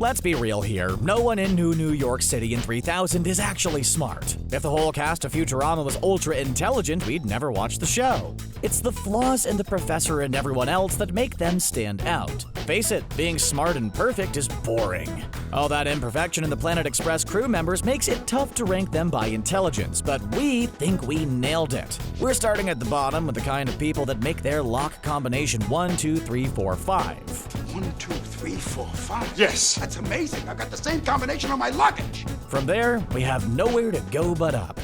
Let's be real here, no one in New York City in 3000 is actually smart. If the whole cast of Futurama was ultra intelligent, we'd never watch the show. It's the flaws in the professor and everyone else that make them stand out. Face it, being smart and perfect is boring. All that imperfection in the Planet Express crew members makes it tough to rank them by intelligence, but we think we nailed it. We're starting at the bottom with the kind of people that make their lock combination 1, 2, 3, 4, 5. 1, 2, 3, 4, 5. Yes, that's amazing. I've got the same combination on my luggage. From there, we have nowhere to go but up.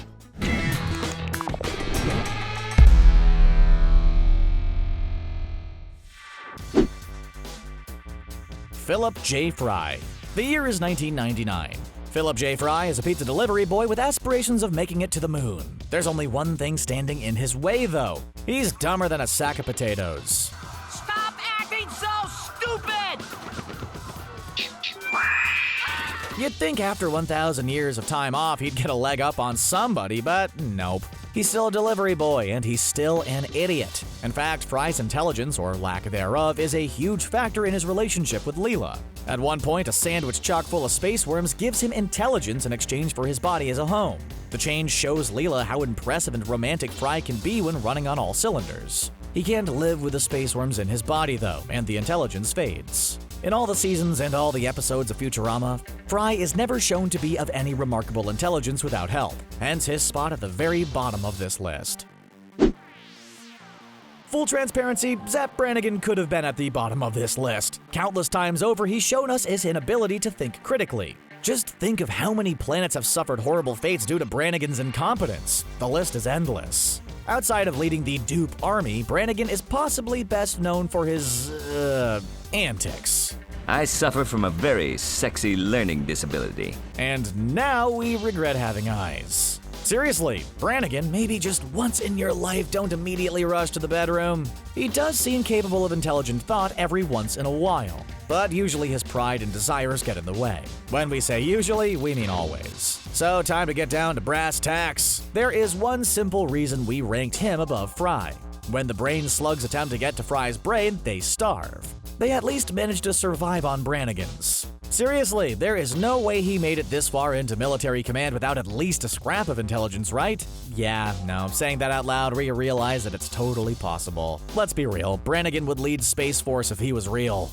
Philip J. Fry. The year is 1999. Philip J. Fry is a pizza delivery boy with aspirations of making it to the moon. There's only one thing standing in his way, though. He's dumber than a sack of potatoes. Stop acting so stupid! You'd think after 1,000 years of time off, he'd get a leg up on somebody, but nope. He's still a delivery boy, and he's still an idiot. In fact, Fry's intelligence, or lack thereof, is a huge factor in his relationship with Leela. At one point, a sandwich chock full of space worms gives him intelligence in exchange for his body as a home. The change shows Leela how impressive and romantic Fry can be when running on all cylinders. He can't live with the space worms in his body, though, and the intelligence fades. In all the seasons and all the episodes of Futurama, Fry is never shown to be of any remarkable intelligence without help, hence his spot at the very bottom of this list. Full transparency, Zapp Branigan could have been at the bottom of this list. Countless times over, he's shown us his inability to think critically. Just think of how many planets have suffered horrible fates due to Branigan's incompetence. The list is endless. Outside of leading the dupe army, Branigan is possibly best known for his, antics. I suffer from a very sexy learning disability. And now we regret having eyes. Seriously, Branigan, maybe just once in your life don't immediately rush to the bedroom. He does seem capable of intelligent thought every once in a while, but usually his pride and desires get in the way. When we say usually, we mean always. So time to get down to brass tacks. There is one simple reason we ranked him above Fry. When the brain slugs attempt to get to Fry's brain, they starve. They at least managed to survive on Branigan's. Seriously, there is no way he made it this far into military command without at least a scrap of intelligence, right? Yeah, no, saying that out loud, we realize that it's totally possible. Let's be real, Branigan would lead Space Force if he was real.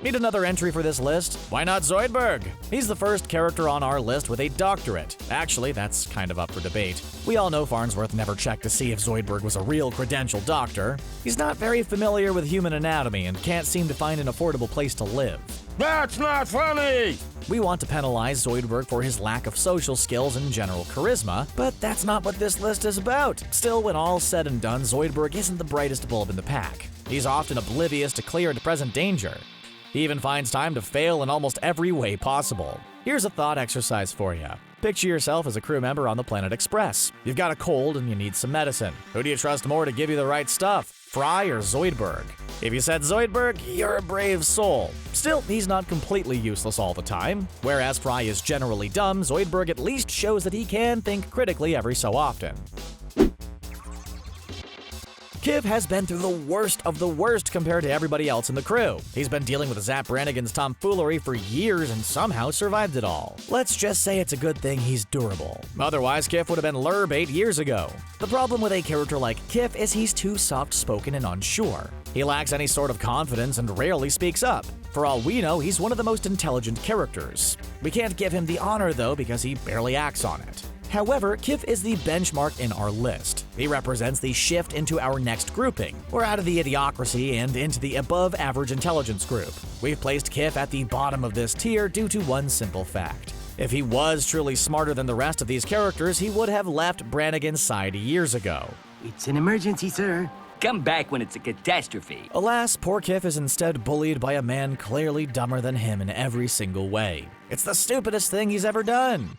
Need another entry for this list? Why not Zoidberg? He's the first character on our list with a doctorate. Actually, that's kind of up for debate. We all know Farnsworth never checked to see if Zoidberg was a real credentialed doctor. He's not very familiar with human anatomy and can't seem to find an affordable place to live. That's not funny! We want to penalize Zoidberg for his lack of social skills and general charisma, but that's not what this list is about. Still, when all's said and done, Zoidberg isn't the brightest bulb in the pack. He's often oblivious to clear and present danger. He even finds time to fail in almost every way possible. Here's a thought exercise for you. Picture yourself as a crew member on the Planet Express. You've got a cold and you need some medicine. Who do you trust more to give you the right stuff, Fry or Zoidberg? If you said Zoidberg, you're a brave soul. Still, he's not completely useless all the time. Whereas Fry is generally dumb, Zoidberg at least shows that he can think critically every so often. Kiv has been through the worst of the worst compared to everybody else in the crew. He's been dealing with Zapp Brannigan's tomfoolery for years and somehow survived it all. Let's just say it's a good thing he's durable. Otherwise, Kiv would have been Lurb 8 years ago. The problem with a character like Kiv is he's too soft-spoken and unsure. He lacks any sort of confidence and rarely speaks up. For all we know, he's one of the most intelligent characters. We can't give him the honor, though, because he barely acts on it. However, Kif is the benchmark in our list. He represents the shift into our next grouping. We're out of the idiocracy and into the above-average intelligence group. We've placed Kif at the bottom of this tier due to one simple fact. If he was truly smarter than the rest of these characters, he would have left Branigan's side years ago. It's an emergency, sir. Come back when it's a catastrophe. Alas, poor Kif is instead bullied by a man clearly dumber than him in every single way. It's the stupidest thing he's ever done.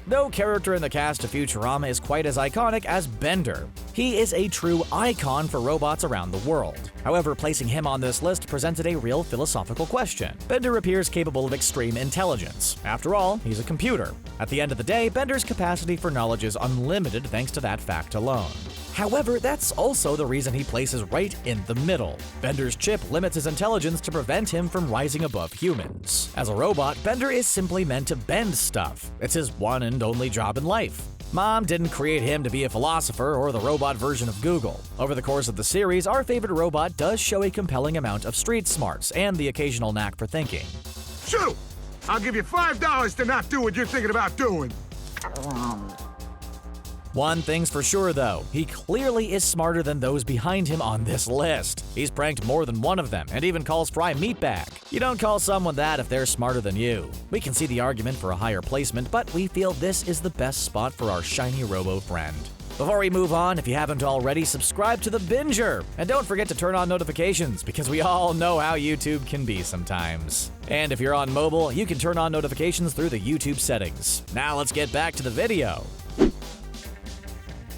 No character in the cast of Futurama is quite as iconic as Bender. He is a true icon for robots around the world. However, placing him on this list presented a real philosophical question. Bender appears capable of extreme intelligence. After all, he's a computer. At the end of the day, Bender's capacity for knowledge is unlimited thanks to that fact alone. However, that's also the reason he places right in the middle. Bender's chip limits his intelligence to prevent him from rising above humans. As a robot, Bender is simply meant to bend stuff. It's his one and only job in life. Mom didn't create him to be a philosopher or the robot version of Google. Over the course of the series, our favorite robot does show a compelling amount of street smarts and the occasional knack for thinking. Shoot! I'll give you $5 to not do what you're thinking about doing. One thing's for sure, though. He clearly is smarter than those behind him on this list. He's pranked more than one of them, and even calls Fry meatbag. You don't call someone that if they're smarter than you. We can see the argument for a higher placement, but we feel this is the best spot for our shiny robo friend. Before we move on, if you haven't already, subscribe to The Binger! And don't forget to turn on notifications, because we all know how YouTube can be sometimes. And if you're on mobile, you can turn on notifications through the YouTube settings. Now let's get back to the video.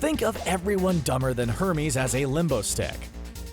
Think of everyone dumber than Hermes as a limbo stick.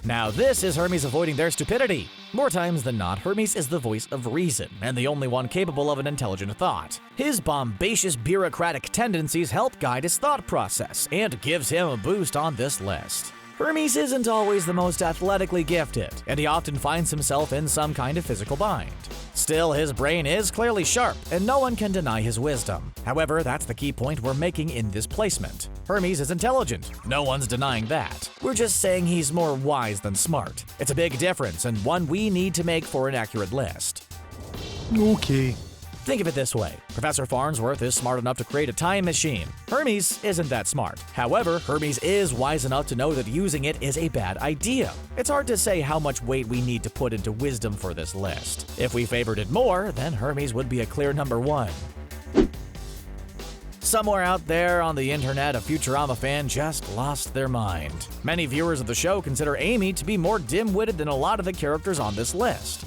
Now this is Hermes avoiding their stupidity. More times than not, Hermes is the voice of reason, and the only one capable of an intelligent thought. His bombacious bureaucratic tendencies help guide his thought process, and gives him a boost on this list. Hermes isn't always the most athletically gifted, and he often finds himself in some kind of physical bind. Still, his brain is clearly sharp, and no one can deny his wisdom. However, that's the key point we're making in this placement. Hermes is intelligent. No one's denying that. We're just saying he's more wise than smart. It's a big difference, and one we need to make for an accurate list. Okay. Think of it this way. Professor Farnsworth is smart enough to create a time machine. Hermes isn't that smart. However, Hermes is wise enough to know that using it is a bad idea. It's hard to say how much weight we need to put into wisdom for this list. If we favored it more, then Hermes would be a clear number one. Somewhere out there on the internet, a Futurama fan just lost their mind. Many viewers of the show consider Amy to be more dim-witted than a lot of the characters on this list.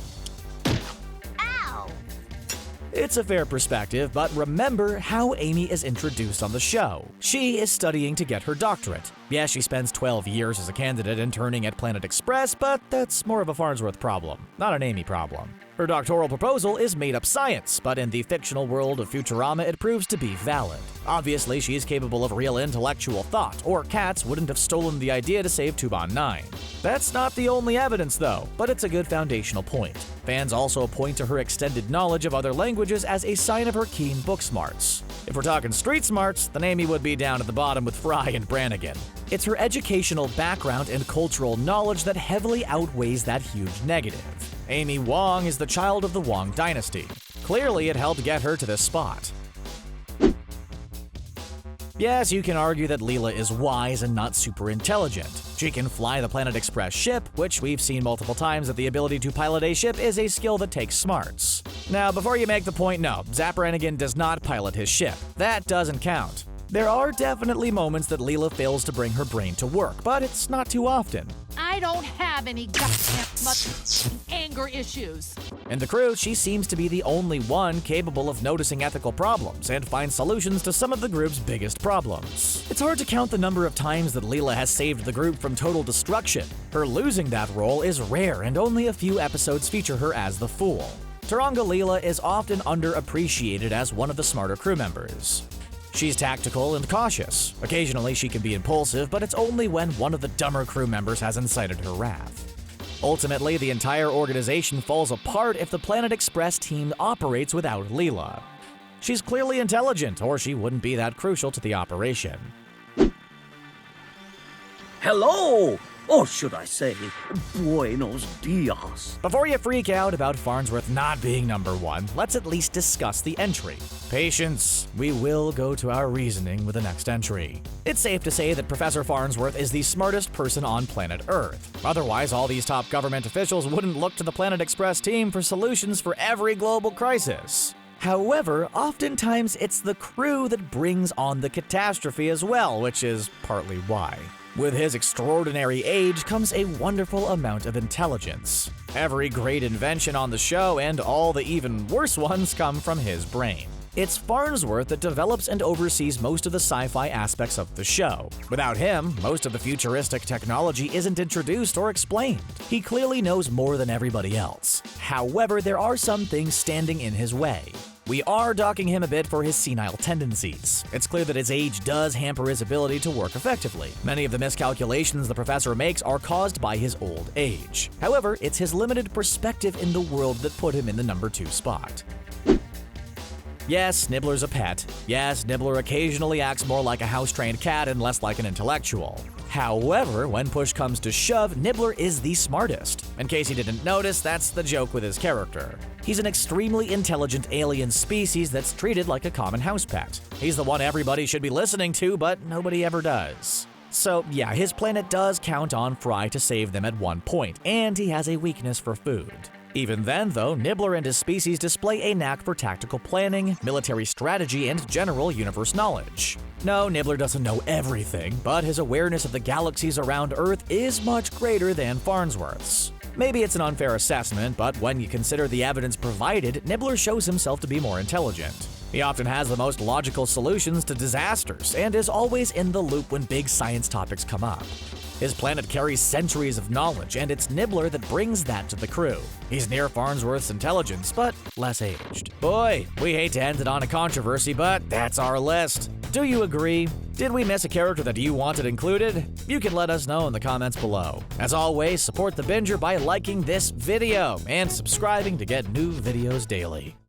It's a fair perspective, but remember how Amy is introduced on the show. She is studying to get her doctorate. Yes, she spends 12 years as a candidate interning at Planet Express, but that's more of a Farnsworth problem, not an Amy problem. Her doctoral proposal is made-up science, but in the fictional world of Futurama, it proves to be valid. Obviously, she is capable of real intellectual thought, or cats wouldn't have stolen the idea to save Tuban 9. That's not the only evidence, though, but it's a good foundational point. Fans also point to her extended knowledge of other languages as a sign of her keen book smarts. If we're talking street smarts, then Amy would be down at the bottom with Fry and Branigan. It's her educational background and cultural knowledge that heavily outweighs that huge negative. Amy Wong is the child of the Wong dynasty. Clearly, it helped get her to this spot. Yes, you can argue that Leela is wise and not super intelligent. She can fly the Planet Express ship, which we've seen multiple times that the ability to pilot a ship is a skill that takes smarts. Now, before you make the point, no, Zapp Brannigan does not pilot his ship. That doesn't count. There are definitely moments that Leela fails to bring her brain to work, but it's not too often. I don't have any goddamn much anger issues. In the crew, she seems to be the only one capable of noticing ethical problems and find solutions to some of the group's biggest problems. It's hard to count the number of times that Leela has saved the group from total destruction. Her losing that role is rare, and only a few episodes feature her as the fool. Turanga Leela is often underappreciated as one of the smarter crew members. She's tactical and cautious. Occasionally she can be impulsive, but it's only when one of the dumber crew members has incited her wrath. Ultimately, the entire organization falls apart if the Planet Express team operates without Leela. She's clearly intelligent, or she wouldn't be that crucial to the operation. Hello! Or should I say, buenos dias. Before you freak out about Farnsworth not being number one, let's at least discuss the entry. Patience. We will go to our reasoning with the next entry. It's safe to say that Professor Farnsworth is the smartest person on planet Earth. Otherwise, all these top government officials wouldn't look to the Planet Express team for solutions for every global crisis. However, oftentimes it's the crew that brings on the catastrophe as well, which is partly why. With his extraordinary age comes a wonderful amount of intelligence. Every great invention on the show and all the even worse ones come from his brain. It's Farnsworth that develops and oversees most of the sci-fi aspects of the show. Without him, most of the futuristic technology isn't introduced or explained. He clearly knows more than everybody else. However, there are some things standing in his way. We are docking him a bit for his senile tendencies. It's clear that his age does hamper his ability to work effectively. Many of the miscalculations the professor makes are caused by his old age. However, it's his limited perspective in the world that put him in the number 2 spot. Yes, Nibbler's a pet. Yes, Nibbler occasionally acts more like a house-trained cat and less like an intellectual. However, when push comes to shove, Nibbler is the smartest. In case you didn't notice, that's the joke with his character. He's an extremely intelligent alien species that's treated like a common house pet. He's the one everybody should be listening to, but nobody ever does. So yeah, his planet does count on Fry to save them at one point, and he has a weakness for food. Even then, though, Nibbler and his species display a knack for tactical planning, military strategy, and general universe knowledge. No, Nibbler doesn't know everything, but his awareness of the galaxies around Earth is much greater than Farnsworth's. Maybe it's an unfair assessment, but when you consider the evidence provided, Nibbler shows himself to be more intelligent. He often has the most logical solutions to disasters, and is always in the loop when big science topics come up. His planet carries centuries of knowledge, and it's Nibbler that brings that to the crew. He's near Farnsworth's intelligence, but less aged. Boy, we hate to end it on a controversy, but that's our list. Do you agree? Did we miss a character that you wanted included? You can let us know in the comments below. As always, support the Binger by liking this video and subscribing to get new videos daily.